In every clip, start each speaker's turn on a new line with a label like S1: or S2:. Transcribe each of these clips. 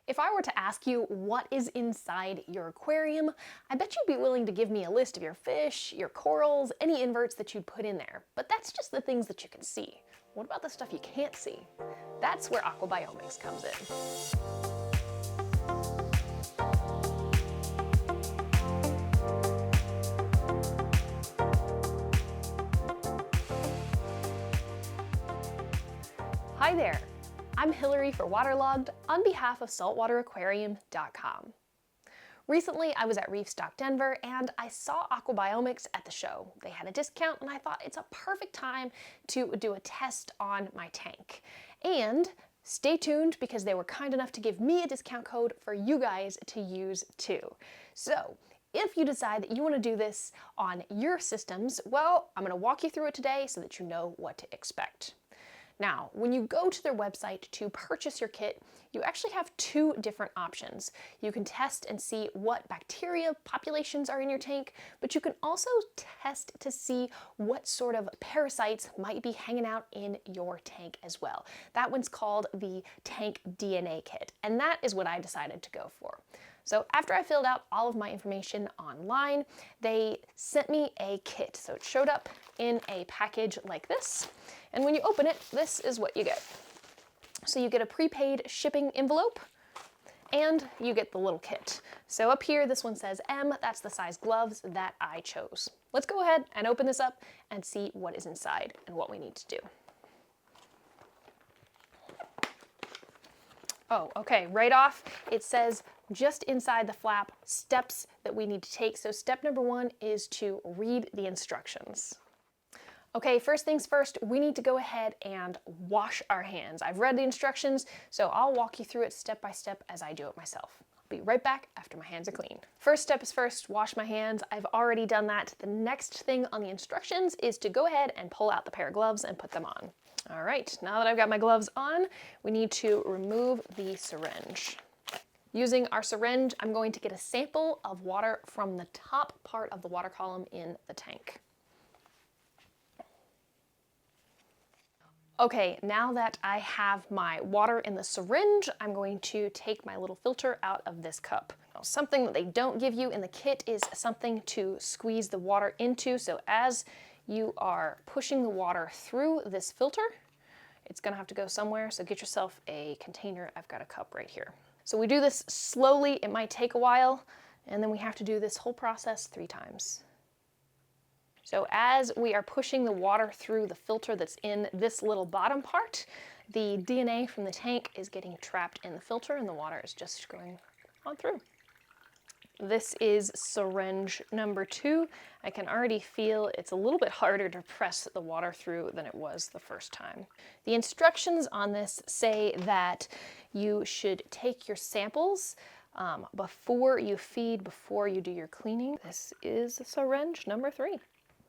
S1: If I were to ask you what is inside your aquarium, I bet you'd be willing to give me a list of your fish, your corals, any inverts that you'd put in there. But that's just the things that you can see. What about the stuff you can't see? That's where Aquabiomics comes in. Hi there, I'm Hillary for Waterlogged on behalf of saltwateraquarium.com. Recently, I was at Reef Stock Denver and I saw Aquabiomics at the show. They had a discount and I thought it's a perfect time to do a test on my tank. And stay tuned because they were kind enough to give me a discount code for you guys to use too. So, if you decide that you want to do this on your systems, well, I'm going to walk you through it today so that you know what to expect. Now, when you go to their website to purchase your kit, you actually have two different options. You can test and see what bacteria populations are in your tank, but you can also test to see what sort of parasites might be hanging out in your tank as well. That one's called the Tank DNA Kit, and that is what I decided to go for. So after I filled out all of my information online, they sent me a kit. So it showed up in a package like this. And when you open it, this is what you get. So you get a prepaid shipping envelope and you get the little kit. So up here, this one says M, that's the size gloves that I chose. Let's go ahead and open this up and see what is inside and what we need to do. Oh, okay, right off, it says just inside the flap, steps that we need to take. So step number one is to read the instructions. Okay, first things first, we need to go ahead and wash our hands. I've read the instructions, so I'll walk you through it step by step as I do it myself. I'll be right back after my hands are clean. First step is first, wash my hands. I've already done that. The next thing on the instructions is to go ahead and pull out the pair of gloves and put them on. All right, now that I've got my gloves on, we need to remove the syringe. Using our syringe, I'm going to get a sample of water from the top part of the water column in the tank. Okay, now that I have my water in the syringe, I'm going to take my little filter out of this cup. Now, something that they don't give you in the kit is something to squeeze the water into. So as you are pushing the water through this filter, it's gonna have to go somewhere. So get yourself a container. I've got a cup right here. So we do this slowly. It might take a while, and then we have to do this whole process 3 times. So as we are pushing the water through the filter that's in this little bottom part, the DNA from the tank is getting trapped in the filter and the water is just going on through. This is syringe number 2. I can already feel it's a little bit harder to press the water through than it was the first time. The instructions on this say that you should take your samples before you feed, before you do your cleaning. This is syringe number 3.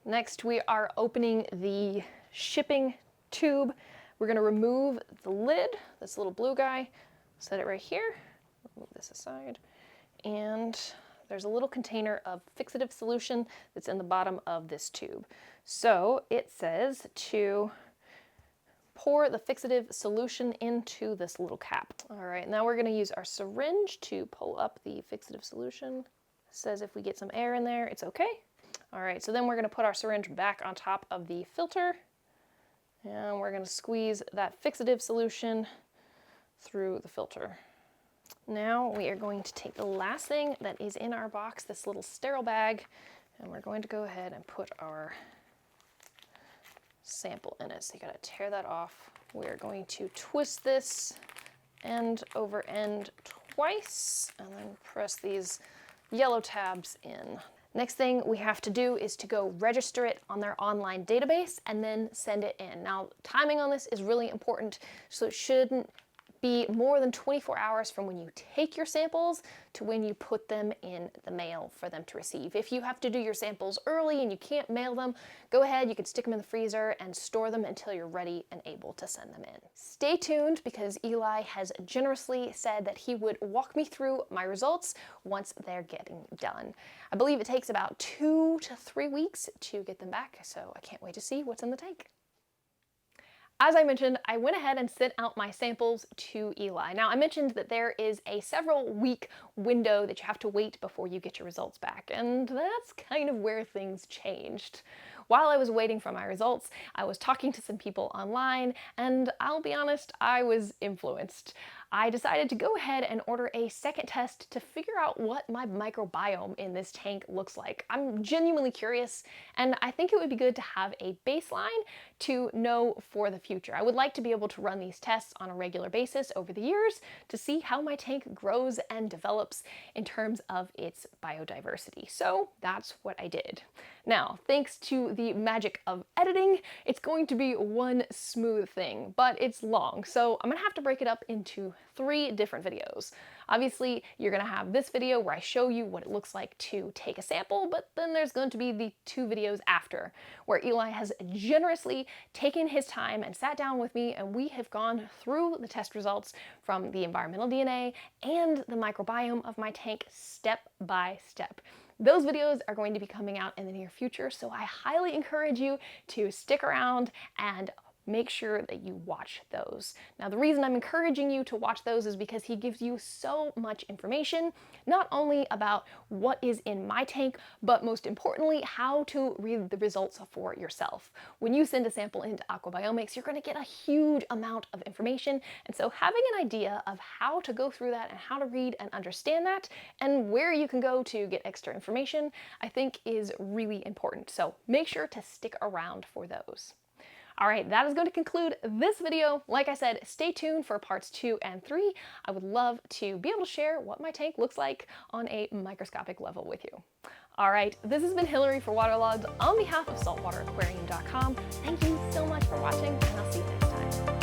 S1: Next, we are opening the shipping tube. We're going to remove the lid, this little blue guy, set it right here, move this aside, and there's a little container of fixative solution that's in the bottom of this tube. So it says to pour the fixative solution into this little cap. All right, now we're going to use our syringe to pull up the fixative solution. It says if we get some air in there, it's okay. All right, so then we're going to put our syringe back on top of the filter, and we're going to squeeze that fixative solution through the filter. Now we are going to take the last thing that is in our box, this little sterile bag, and we're going to go ahead and put our sample in it. So you got to tear that off. We're going to twist this end over end twice, and then press these yellow tabs in. Next thing we have to do is to go register it on their online database and then send it in. Now, timing on this is really important, so it shouldn't be more than 24 hours from when you take your samples to when you put them in the mail for them to receive. If you have to do your samples early and you can't mail them, go ahead, you can stick them in the freezer and store them until you're ready and able to send them in. Stay tuned because Eli has generously said that he would walk me through my results once they're getting done. I believe it takes about 2 to 3 weeks to get them back, so I can't wait to see what's in the tank. As I mentioned, I went ahead and sent out my samples to Eli. Now, I mentioned that there is a several week window that you have to wait before you get your results back, and that's kind of where things changed. While I was waiting for my results, I was talking to some people online, and I'll be honest, I was influenced. I decided to go ahead and order a second test to figure out what my microbiome in this tank looks like. I'm genuinely curious, and I think it would be good to have a baseline to know for the future. I would like to be able to run these tests on a regular basis over the years to see how my tank grows and develops in terms of its biodiversity. So that's what I did. Now, thanks to the magic of editing, it's going to be one smooth thing, but it's long, so I'm gonna have to break it up into 3 different videos. Obviously, you're gonna have this video where I show you what it looks like to take a sample, but then there's going to be the 2 videos after, where Eli has generously taken his time and sat down with me, and we have gone through the test results from the environmental DNA and the microbiome of my tank step by step. Those videos are going to be coming out in the near future, so I highly encourage you to stick around and make sure that you watch those. Now, the reason I'm encouraging you to watch those is because he gives you so much information, not only about what is in my tank, but most importantly, how to read the results for yourself. When you send a sample into Aquabiomics, you're gonna get a huge amount of information, and so having an idea of how to go through that and how to read and understand that, and where you can go to get extra information, I think is really important. So make sure to stick around for those. All right, that is going to conclude this video. Like I said, stay tuned for parts 2 and 3. I would love to be able to share what my tank looks like on a microscopic level with you. All right, this has been Hillary for Waterlogged on behalf of saltwateraquarium.com. Thank you so much for watching, and I'll see you next time.